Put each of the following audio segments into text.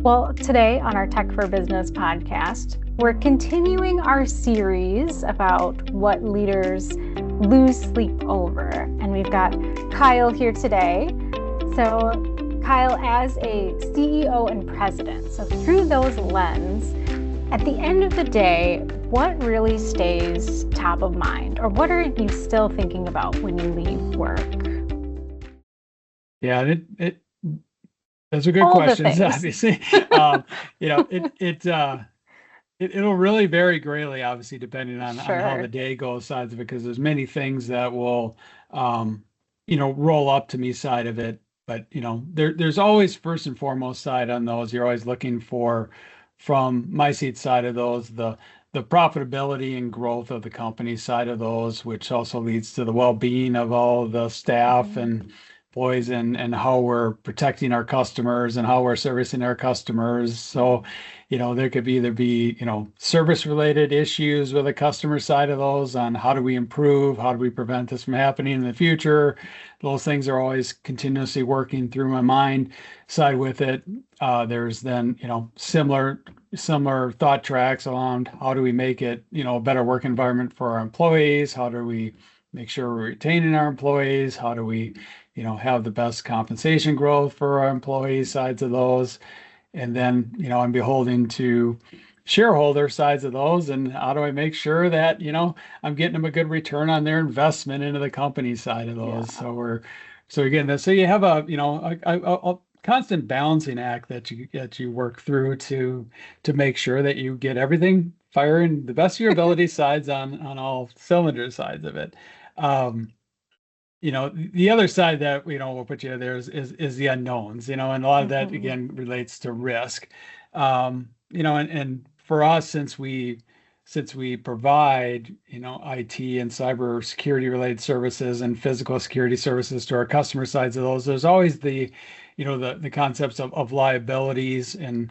Well, today on our Tech for Business podcast, we're continuing our series about what leaders lose sleep over. And we've got Kyle here today. So Kyle, as a CEO and president, so through those lens, at the end of the day, what really stays top of mind? Or what are you still thinking about when you leave work? Yeah, those are good All the questions, things. obviously. It'll really vary greatly, obviously, depending on how the Sure. day goes, sides of it, because there's many things that will, roll up to me side of it. But there's always first and foremost side on those. You're always looking for, from my seat side of those, the profitability and growth of the company side of those, which also leads to the well-being of all the staff Mhm. and employees, and how we're protecting our customers and how we're servicing our customers. So there could either be, service related issues with the customer side of those on how do we improve, how do we prevent this from happening in the future. Those things are always continuously working through my mind side with it. There's then, similar thought tracks around how do we make it, a better work environment for our employees? How do we make sure we're retaining our employees? How do we, have the best compensation growth for our employees sides of those? And then, I'm beholden to shareholder sides of those. And how do I make sure that, I'm getting them a good return on their investment into the company side of those? Yeah. So again, so you have a constant balancing act that you work through to make sure that you get everything firing the best of your ability sides on all cylinder sides of it. Um, the other side that we'll put you there is the unknowns, and a lot of that Mhm. again relates to risk. And for us, since we provide IT and cybersecurity related services and physical security services to our customer sides of those, there's always the concepts of liabilities and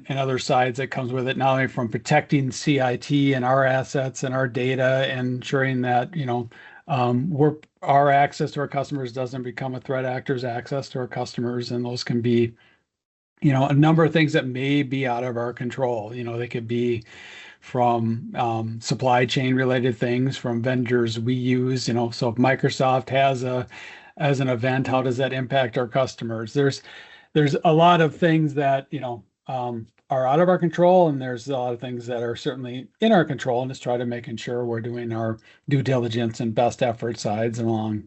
other sides that comes with it, not only from protecting CIT and our assets and our data and ensuring that our access to our customers doesn't become a threat actor's access to our customers. And those can be, a number of things that may be out of our control. They could be from supply chain related things from vendors we use. So if Microsoft has as an event, how does that impact our customers? There's a lot of things that are out of our control, and there's a lot of things that are certainly in our control, and just try to making sure we're doing our due diligence and best effort sides along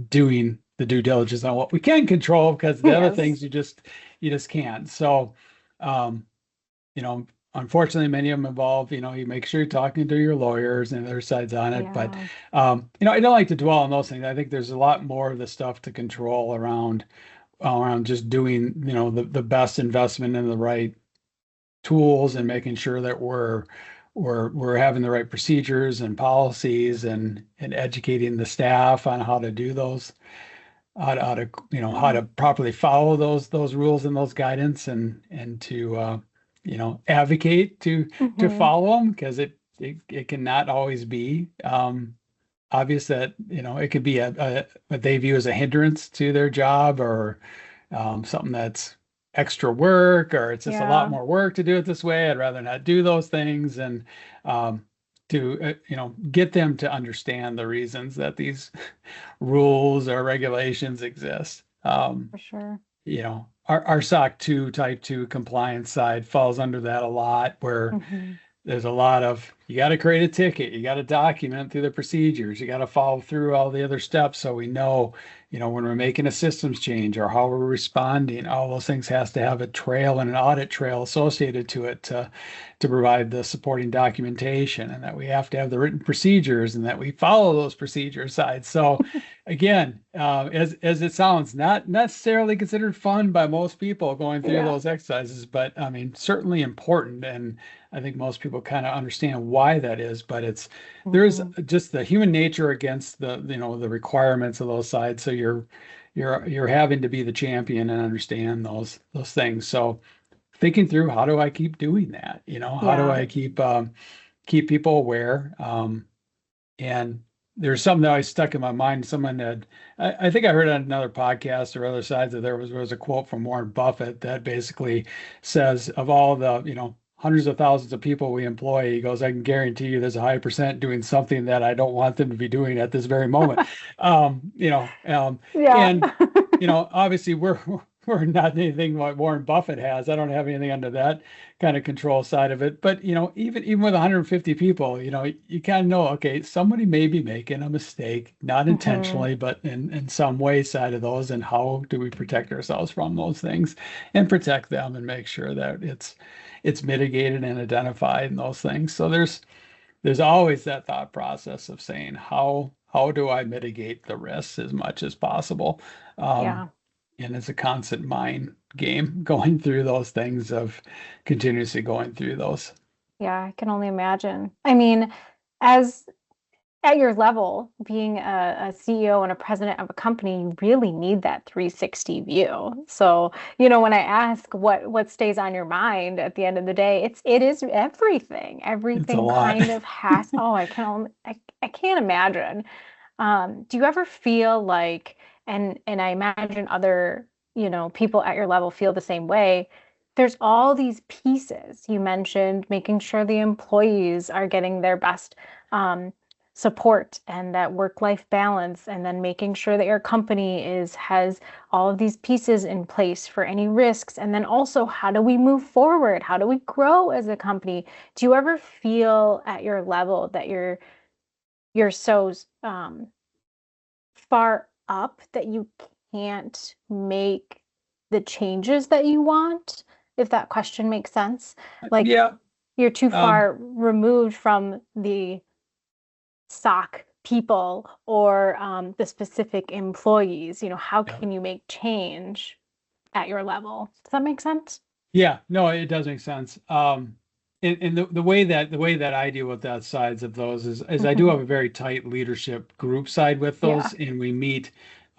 doing the due diligence on what we can control, because the other Yes. things you just can't. So um, you know unfortunately, many of them involve, you make sure you're talking to your lawyers and their sides on it. But Yeah. I don't like to dwell on those things. I think there's a lot more of the stuff to control around just doing, the best investment in the right tools, and making sure that we're having the right procedures and policies, and educating the staff on how to do those, how to properly follow those rules and those guidance, and to advocate to Mhm. follow them, because it cannot always be obvious that it could be what they view as a hindrance to their job, or something that's extra work, or it's just a lot Yeah. more work to do it this way. I'd rather not do those things. And to get them to understand the reasons that these rules or regulations exist. For sure. Our SOC 2 type 2 compliance side falls under that a lot, where Mhm. there's a lot of, you got to create a ticket, you got to document through the procedures, you got to follow through all the other steps, so we know, when we're making a systems change or how we're responding. All those things has to have a trail and an audit trail associated to it, to provide the supporting documentation, and that we have to have the written procedures, and that we follow those procedure sides. So again, as it sounds, not necessarily considered fun by most people going through Yeah. those exercises, but I mean, certainly important. And I think most people kind of understand why that is, but there's Mhm. just the human nature against the requirements of those sides. So you're having to be the champion and understand those things. So thinking through, how do I keep doing that? How do Yeah. I keep people aware? And there's something that always stuck in my mind. Someone had, I think I heard on another podcast or other sides that there was a quote from Warren Buffett that basically says of all the, hundreds of thousands of people we employ, he goes, I can guarantee you there's a high percent doing something that I don't want them to be doing at this very moment. Um, you know, um, Yeah. and obviously we're not anything like Warren Buffett has. I don't have anything under that kind of control side of it. But even with 150 people, you kind of know, okay, somebody may be making a mistake, not Hmm. intentionally, but in some way side of those. And how do we protect ourselves from those things and protect them and make sure that it's mitigated and identified and those things. So there's always that thought process of saying how do I mitigate the risks as much as possible. Um, Yeah. and it's a constant mind game going through those things of continuously going through those. Yeah, I can only imagine. I mean, as at your level, being a CEO and a president of a company, you really need that 360 view. So, when I ask what stays on your mind at the end of the day, it is everything. It's a Everything lot. kind of has, oh, I can't imagine. Do you ever feel like, and I imagine other, people at your level feel the same way. There's all these pieces. You mentioned making sure the employees are getting their best support and that work-life balance, and then making sure that your company has all of these pieces in place for any risks. And then also, how do we move forward? How do we grow as a company? Do you ever feel at your level that you're so far up that you can't make the changes that you want, if that question makes sense? Like Yeah. you're too Um, far removed from the SOC people or the specific employees. How yeah. can you make change at your level? Does that make sense? Yeah, no, it does make sense. And the way that I deal with that sides of those is I do Hmm. have a very tight leadership group side with Yeah. those, and we meet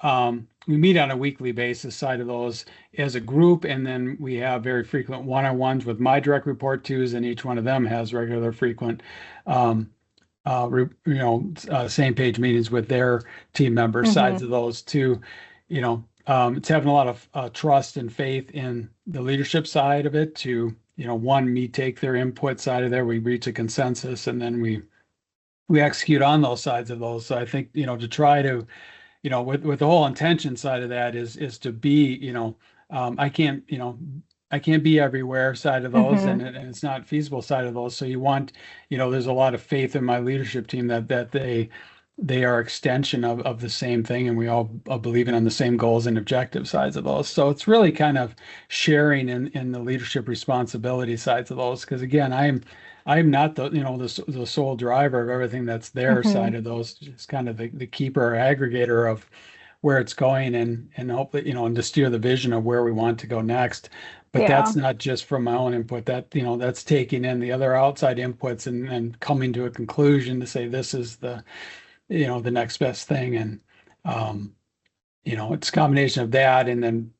on a weekly basis side of those as a group, and then we have very frequent one-on-ones with my direct report twos, and each one of them has regular frequent um, same page meetings with their team members, sides Hmm. of those too. It's having a lot of trust and faith in the leadership side of it to, one, me take their input side of there, we reach a consensus, and then we execute on those sides of those. So I think, to try to, with the whole intention side of that is to be, I can't be everywhere side of those, and, Hmm. and it's not feasible side of those. So you want, there's a lot of faith in my leadership team that they are extension of the same thing, and we all are believing on the same goals and objective sides of those. So it's really kind of sharing in the leadership responsibility sides of those. Because again, I'm not the sole driver of everything that's their Hmm. side of those. It's kind of the keeper or aggregator of where it's going, and hopefully, and to steer the vision of where we want to go next. But Yeah. that's not just from my own input. That's taking in the other outside inputs and coming to a conclusion to say this is the next best thing. And um, it's a combination of that, and then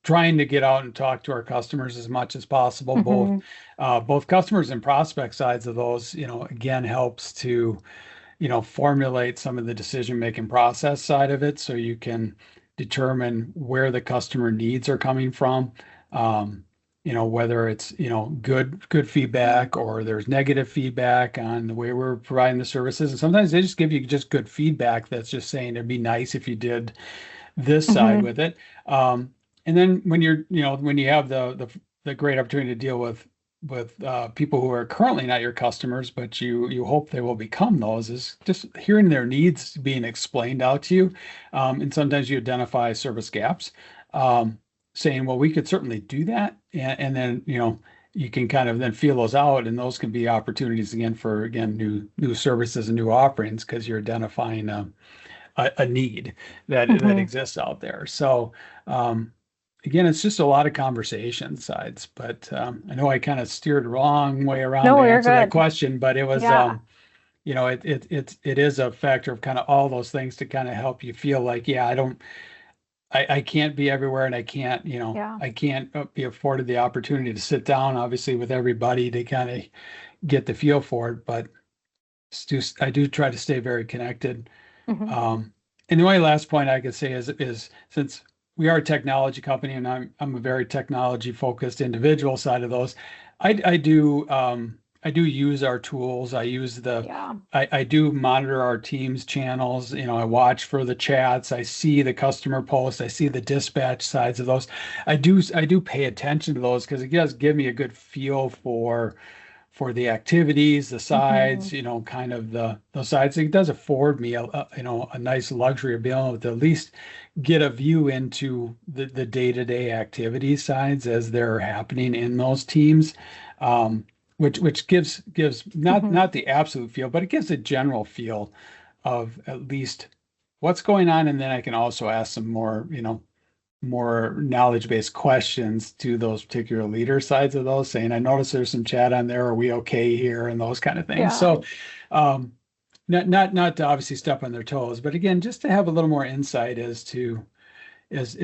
trying to get out and talk to our customers as much as possible, both Hmm. both customers and prospect sides of those, again, helps to formulate some of the decision making process side of it, so you can determine where the customer needs are coming from. um, whether it's good feedback or there's negative feedback on the way we're providing the services, and sometimes they just give you just good feedback that's just saying it'd be nice if you did this side Hmm. with it. Um, and then when you have the great opportunity to deal with people who are currently not your customers, but you hope they will become those, is just hearing their needs being explained out to you. And sometimes you identify service gaps, um, saying, well, we could certainly do that. And then, you can kind of then feel those out, and those can be opportunities again for, again, new services and new offerings, because you're identifying a need that Hmm. exists out there. So um, again, it's just a lot of conversation sides. But I know I kind of steered the wrong way around to No, you're answer that good. question, but it was Yeah. it is a factor of kind of all those things to kind of help you feel like, yeah, I can't be everywhere, and Yeah. I can't be afforded the opportunity to sit down, obviously, with everybody to kind of get the feel for it. But I do try to stay very connected. Hmm. And the only last point I could say is since we are a technology company and I'm a very technology focused individual side of those, I do use our tools. Yeah. I do monitor our team's channels. I watch for the chats. I see the customer posts. I see the dispatch sides of those. I do pay attention to those because it does give me a good feel for the activities, the Hmm. sides, kind of those sides. It does afford me a nice luxury of being able to at least get a view into the day-to-day activity sides as they're happening in those teams. Which gives Hmm. not the absolute feel, but it gives a general feel of at least what's going on. And then I can also ask some more knowledge-based questions to those particular leader sides of those, saying, I noticed there's some chat on there. Are we okay here? And those kind of things. Yeah. So, um, not to obviously step on their toes, but again, just to have a little more insight as to is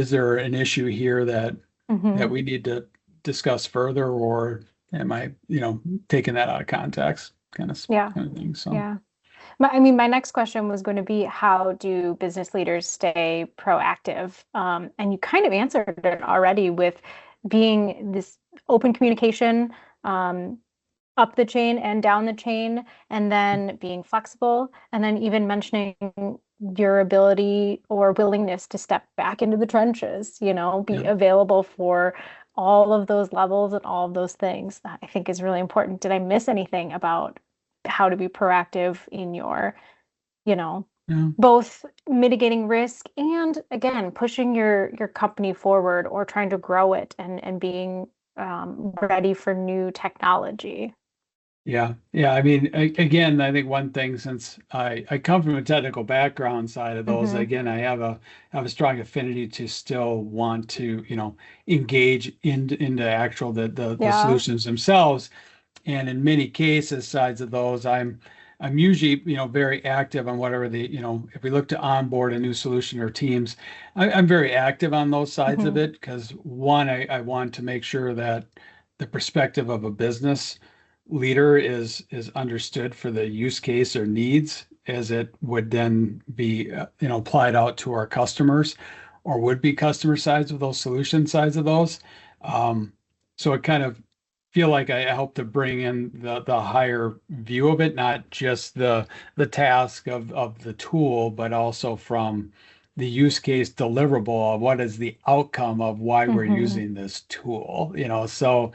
there an issue here that Hmm. we need to discuss further, or am I, taking that out of context, Yeah. kind of thing. So, Yeah. I mean, my next question was going to be, how do business leaders stay proactive? And you kind of answered it already with being this open communication, um, up the chain and down the chain, and then being flexible, and then even mentioning your ability or willingness to step back into the trenches, be yeah. available for all of those levels and all of those things. That I think is really important. Did I miss anything about how to be proactive in your, you know, Yeah. both mitigating risk and again pushing your company forward or trying to grow it and being ready for new technology? Yeah, yeah. I mean, again, I think one thing, since I come from a technical background side of those, Hmm. again, I have a strong affinity to still want to, engage into actual the Yeah. solutions themselves. And in many cases, sides of those, I'm usually, very active on whatever if we look to onboard a new solution or teams, I'm very active on those sides of Hmm. it because one, I want to make sure that the perspective of a business leader is understood for the use case or needs as it would then be, applied out to our customers or would be customer sides of those solution sides of those. Um, so it kind of feel like I help to bring in the higher view of it, not just the task of the tool, but also from the use case deliverable of what is the outcome of why we're Hmm. using this tool. So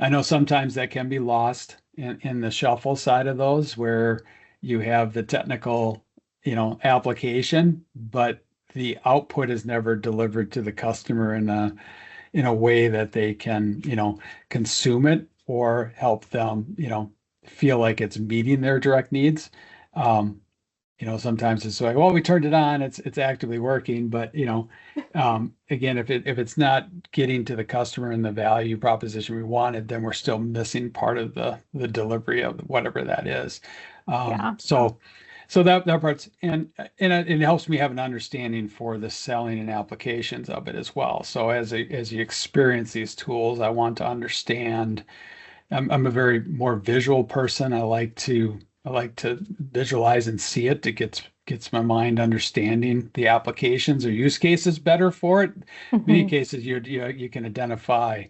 I know sometimes that can be lost in the shuffle side of those where you have the technical, application, but the output is never delivered to the customer in a way that they can, consume it or help them, feel like it's meeting their direct needs. Um, Sometimes it's like, well, we turned it on, it's actively working, but again, if it's not getting to the customer and the value proposition we wanted, then we're still missing part of the delivery of whatever that is. Yeah. So that part's and it helps me have an understanding for the selling and applications of it as well. So as you experience these tools, I want to understand. I'm a very more visual person. I like to visualize and see it. It gets my mind understanding the applications or use cases better for it. Many Hmm. cases you can identify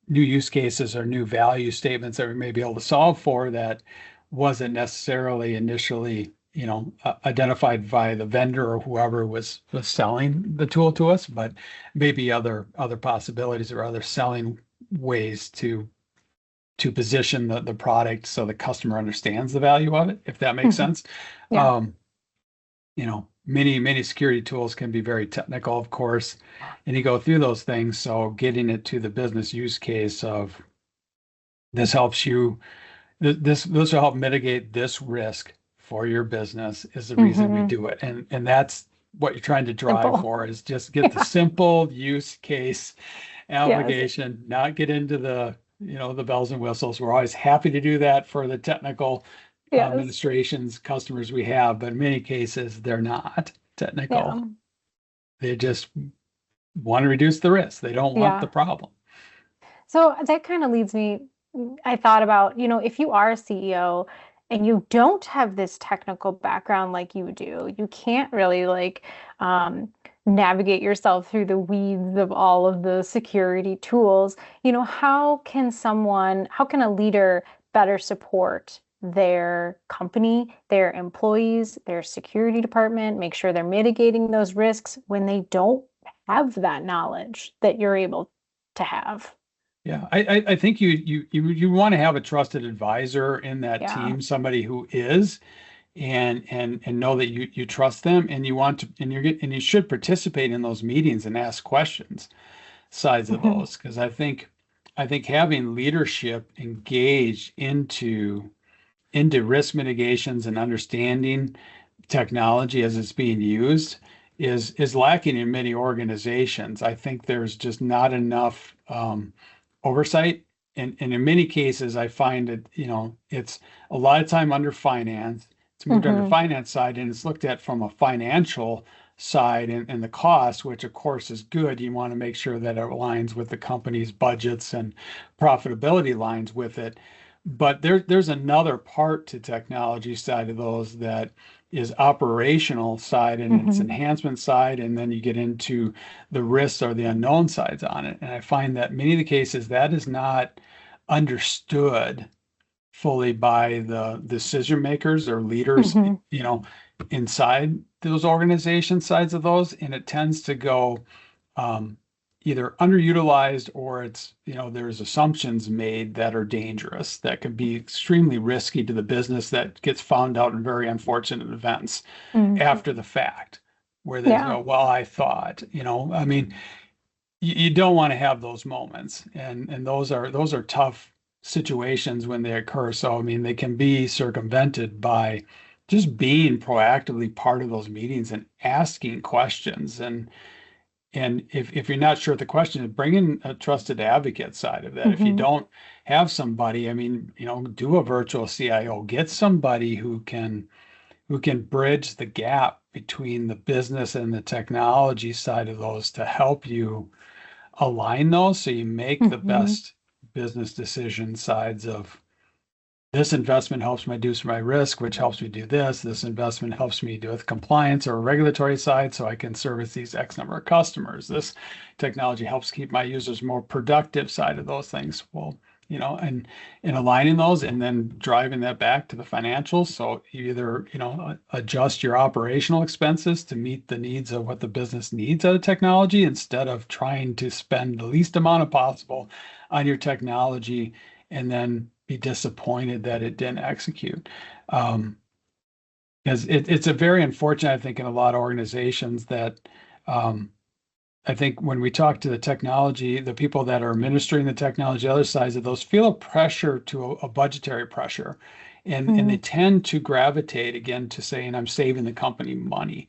new use cases or new value statements that we may be able to solve for that wasn't necessarily initially, identified by the vendor or whoever was selling the tool to us, but maybe other possibilities or other selling ways to position the product so the customer understands the value of it, if that makes Hmm. sense. Yeah. Many security tools can be very technical, of course, and you go through those things. So getting it to the business use case of this helps you, this will help mitigate this risk for your business is the reason we Hmm. do it. And that's what you're trying to drive Simple. for is just get the Yeah. simple use case Yes. application, not get into the bells and whistles. We're always happy to do that for the technical Yes. administrations customers we have, but in many cases they're not Yeah. technical. They just want to reduce the risk. They don't want the Yeah. problem. So that kind of leads me, I thought about, if you are a CEO and you don't have this technical background like you do, you can't really like navigate yourself through the weeds of all of the security tools. How can a leader better support their company, their employees, their security department, make sure they're mitigating those risks when they don't have that knowledge that you're able to have? Yeah, I think you want to have a trusted advisor in that Yeah. team, somebody who is, and know that you trust them, and you want to, and you should participate in those meetings and ask questions, sides of Hmm. those, because I think having leadership engaged into risk mitigations and understanding technology as it's being used is lacking in many organizations. I think there's just not enough oversight, and in many cases, I find it, it's a lot of time under finance. It's moved under Hmm. finance side, and it's looked at from a financial side, and the cost, which of course is good. You want to make sure that it aligns with the company's budgets and profitability lines with it. But there's another part to technology side of those that is operational side, and it's Hmm. enhancement side, and then you get into the risks or the unknown sides on it. And I find that many of the cases that is not understood fully by the decision makers or leaders, Hmm. inside those organization sides of those, and it tends to go um, either underutilized, or there's assumptions made that are dangerous, that can be extremely risky to the business, that gets found out in very unfortunate events Hmm. after the fact, where they Yeah. go, well, I thought, I mean, you don't want to have those moments, and those are tough situations when they occur. So I mean, they can be circumvented by just being proactively part of those meetings and asking questions. And if you're not sure of the question, bring in a trusted advocate side of that. If you Hmm. don't have somebody, I mean, do a virtual CIO, get somebody who can bridge the gap between the business and the technology side of those, to help you align those so you make the Hmm. best business decision sides of, this investment helps me reduce my risk, which helps me do this. This investment helps me do with compliance or regulatory side, so I can service these X number of customers. This technology helps keep my users more productive, side of those things. Well, and aligning those, and then driving that back to the financials. So you either, adjust your operational expenses to meet the needs of what the business needs out of technology, instead of trying to spend the least amount of possible on your technology and then be disappointed that it didn't execute. Um, because it's a very unfortunate, I think, in a lot of organizations that, um, I think when we talk to the technology, the people that are administering the technology, other sides of those, feel a pressure to a budgetary pressure. And they Hmm. tend to gravitate again to saying, I'm saving the company money.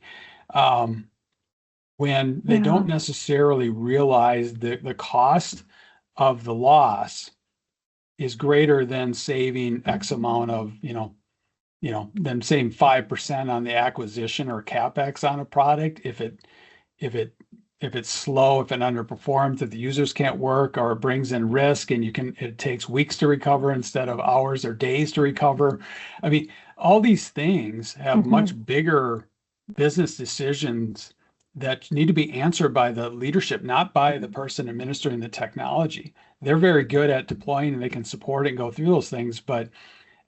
Um, when they Yeah. don't necessarily realize the cost of the loss is greater than saving X amount of, than saving 5% on the acquisition or CapEx on a product. If it, if it's slow, if it underperforms, if the users can't work, or it brings in risk, and it takes weeks to recover instead of hours or days to recover. I mean, all these things have Hmm. much bigger business decisions that need to be answered by the leadership, not by the person administering the technology. They're very good at deploying, and they can support it and go through those things, but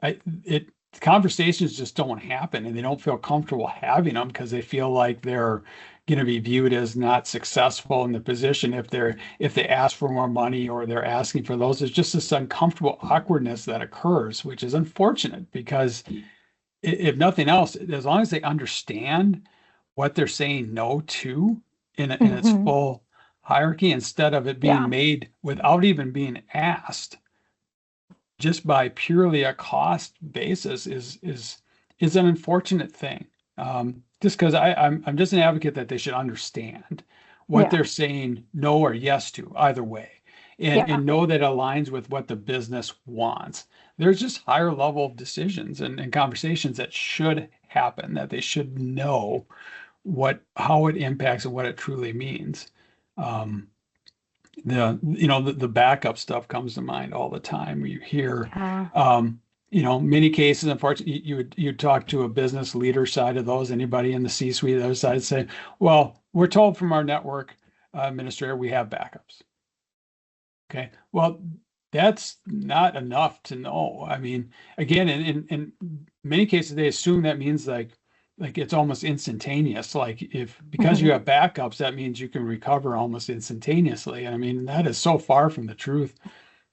it conversations just don't happen, and they don't feel comfortable having them because they feel like they're going to be viewed as not successful in the position if they ask for more money, or they're asking for those. It's just this uncomfortable awkwardness that occurs, which is unfortunate, because if nothing else, as long as they understand what they're saying no to in its Hmm. full hierarchy, instead of it being Yeah. made without even being asked, just by purely a cost basis, is an unfortunate thing. Just because I'm just an advocate that they should understand what Yeah. they're saying no or yes to either way, and Yeah. and know that it aligns with what the business wants. There's just higher level of decisions and conversations that should happen, that they should know how it impacts and what it truly means. Um, the backup stuff comes to mind all the time. You hear, Yeah. many cases, unfortunately, you'd talk to a business leader side of those, anybody in the C-suite, the other side say, well, we're told from our network administrator we have backups. Okay. Well, that's not enough to know. I mean, again, in many cases, they assume that means like it's almost instantaneous. Like because you Hmm. have backups, that means you can recover almost instantaneously. I mean, that is so far from the truth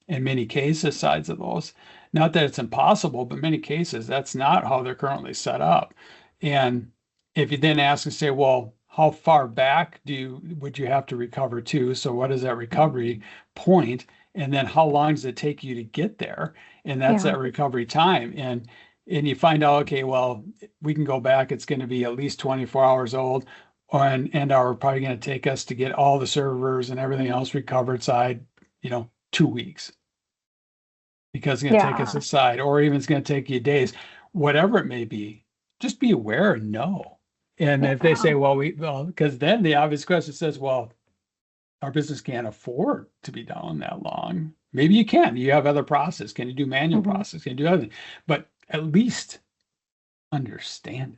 in many cases, sides of those. Not that it's impossible, but many cases that's not how they're currently set up. And if you then ask and say, well, how far back would you have to recover to? So what is that recovery point? And then how long does it take you to get there? And that's Yeah. that recovery time. And you find out, okay, well, we can go back, it's going to be at least 24 hours old, and are probably going to take us to get all the servers and everything else recovered side, 2 weeks, because it's going to take us Yeah. aside, or even it's going to take you days, whatever it may be. Just be aware and know. And if they say, Yeah. well, because then the obvious question says, well, our business can't afford to be down that long. Maybe you can. You have other process. Can you do manual Hmm. process? Can you do other? But at least understand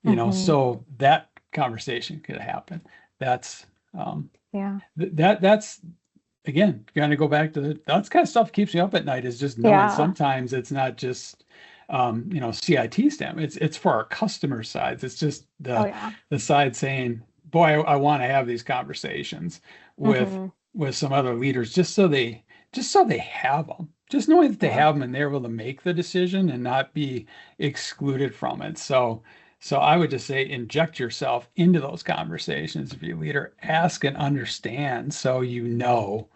it. Hmm. So that conversation could happen. That's Yeah. that's again, going to go back to that's kind of stuff keeps me up at night, is just knowing Yeah. sometimes it's not just CIT stem. It's for our customer sides. It's just Oh, the yeah. side saying, boy, I want to have these conversations with Hmm. some other leaders, just so they have them. Just knowing that they Yeah. have them and they're able to make the decision and not be excluded from it. So I would just say inject yourself into those conversations. If you're a leader, ask and understand so you know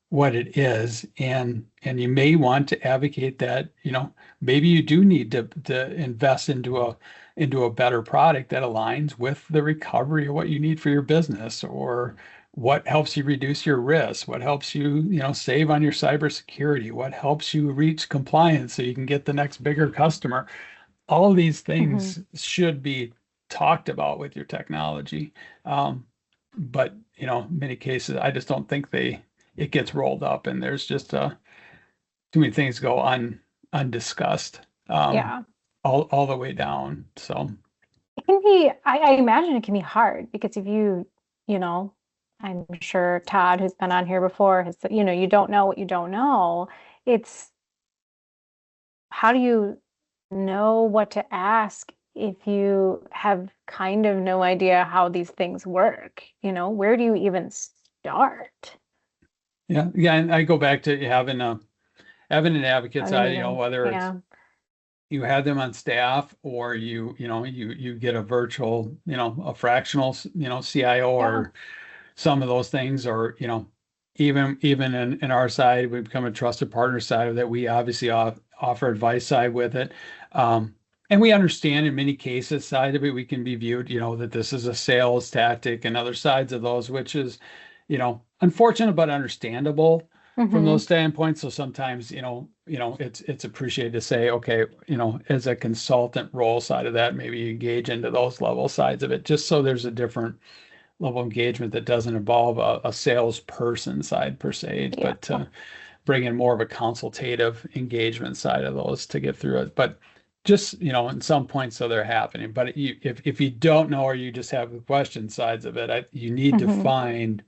what it is, and you may want to advocate that, maybe you do need to invest into a better product that aligns with the recovery of what you need for your business, or what helps you reduce your risk, what helps you, save on your cybersecurity, what helps you reach compliance so you can get the next bigger customer. All these Hmm. things should be talked about with your technology. But many cases, I just don't think it gets rolled up, and there's just too many things go undiscussed, Yeah. all the way down. So It can be, I imagine it can be hard because if you know, I'm sure Todd, who's been on here before, has, you don't know what you don't know. It's how do you know what to ask if you have kind of no idea how these things work? Where do you even start? yeah, and I go back to having an advocate Having a side, meeting. whether it's Yeah. you have them on staff, or you get a virtual, a fractional, CIO, Yeah. or some of those things, or even in our side, we become a trusted partner side of that. We obviously offer advice side with it, and we understand in many cases side of it, we can be viewed, that this is a sales tactic, and other sides of those, which is, unfortunate but understandable from Hmm. those standpoints. So sometimes, it's appreciated to say, okay, as a consultant role side of that, maybe you engage into those level sides of it, just so there's a different level of engagement that doesn't involve a salesperson side per se, Yeah. but bring in more of a consultative engagement side of those to get through it. But just, in some points, so they're happening. But if you don't know, or you just have the question sides of it, you need to Hmm. find,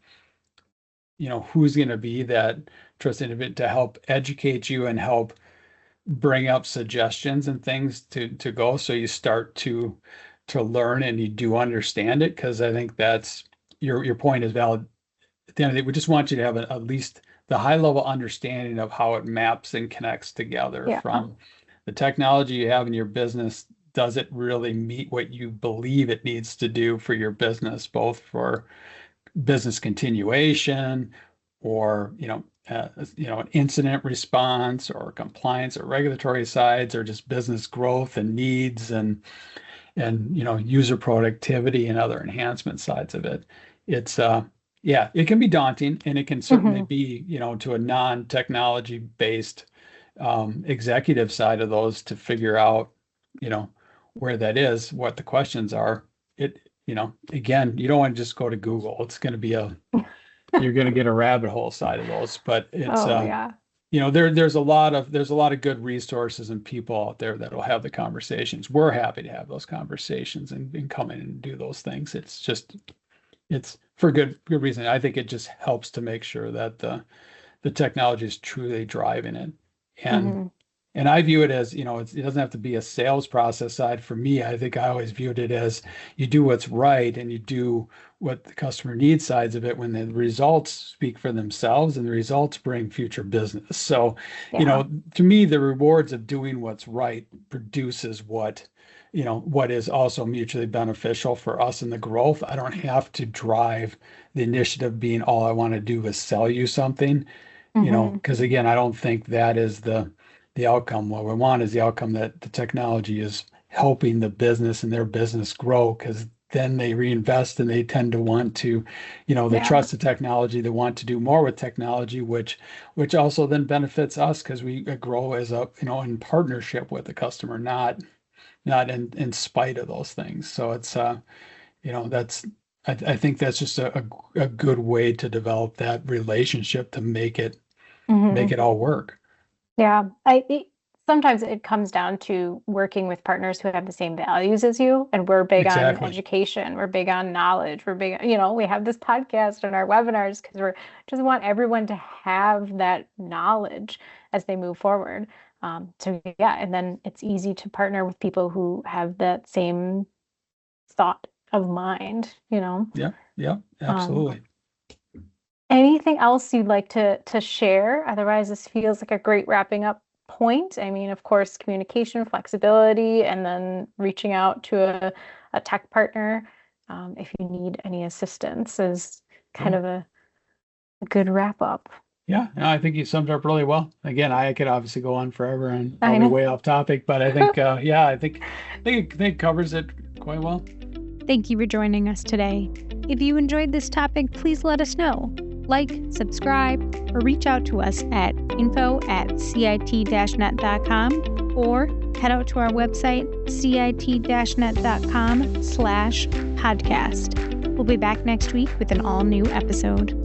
who's going to be that trusted individual to help educate you and help bring up suggestions and things to go, so you start to learn and you do understand it. Because I think that's your point is valid. At the end of the day, we just want you to have at least the high level understanding of how it maps and connects together, Yeah. from the technology you have in your business. Does it really meet what you believe it needs to do for your business, both for business continuation, or an incident response, or compliance, or regulatory sides, or just business growth and needs, and user productivity and other enhancement sides of it. It's yeah, it can be daunting, and it can certainly Hmm. be, to a non-technology based executive side of those, to figure out, you know where that is, what the questions are. It Again, you don't want to just go to Google. It's going to be you're going to get a rabbit hole side of those. But it's Oh, yeah. there's a lot of good resources and people out there that will have the conversations. We're happy to have those conversations and come in and do those things. It's for good reason. I think it just helps to make sure that the technology is truly driving it. And Mm-hmm. and I view it as, it doesn't have to be a sales process side for me. I think I always viewed it as you do what's right and you do what the customer needs sides of it when the results speak for themselves and the results bring future business. So, Yeah. to me, the rewards of doing what's right produces what is also mutually beneficial for us in the growth. I don't have to drive the initiative being all I want to do is sell you something, Mm-hmm. because again, I don't think that is the outcome. What we want is the outcome that the technology is helping the business and their business grow, because then they reinvest and they tend to want to, they Yeah. trust the technology, they want to do more with technology, which also then benefits us because we grow as in partnership with the customer, not in spite of those things. So it's that's I think that's just a good way to develop that relationship to make Mm-hmm. it all work. Yeah. Sometimes it comes down to working with partners who have the same values as you. And we're big on Exactly. education. We're big on knowledge. We're big, we have this podcast and our webinars because we're just want everyone to have that knowledge as they move forward. So yeah, and then it's easy to partner with people who have that same thought of mind. Yeah, yeah, Um, absolutely. Anything else you'd like to share? Otherwise, this feels like a great wrapping up point. I mean, of course, communication, flexibility, and then reaching out to a tech partner if you need any assistance is kind Yeah. of a good wrap up. Yeah, no, I think you summed it up really well. Again, I could obviously go on forever and I probably know. way off topic, but I think, yeah, I think it covers it quite well. Thank you for joining us today. If you enjoyed this topic, please let us know. Like, subscribe, or reach out to us at info@cit-net.com or head out to our website, cit-net.com/podcast. We'll be back next week with an all-new episode.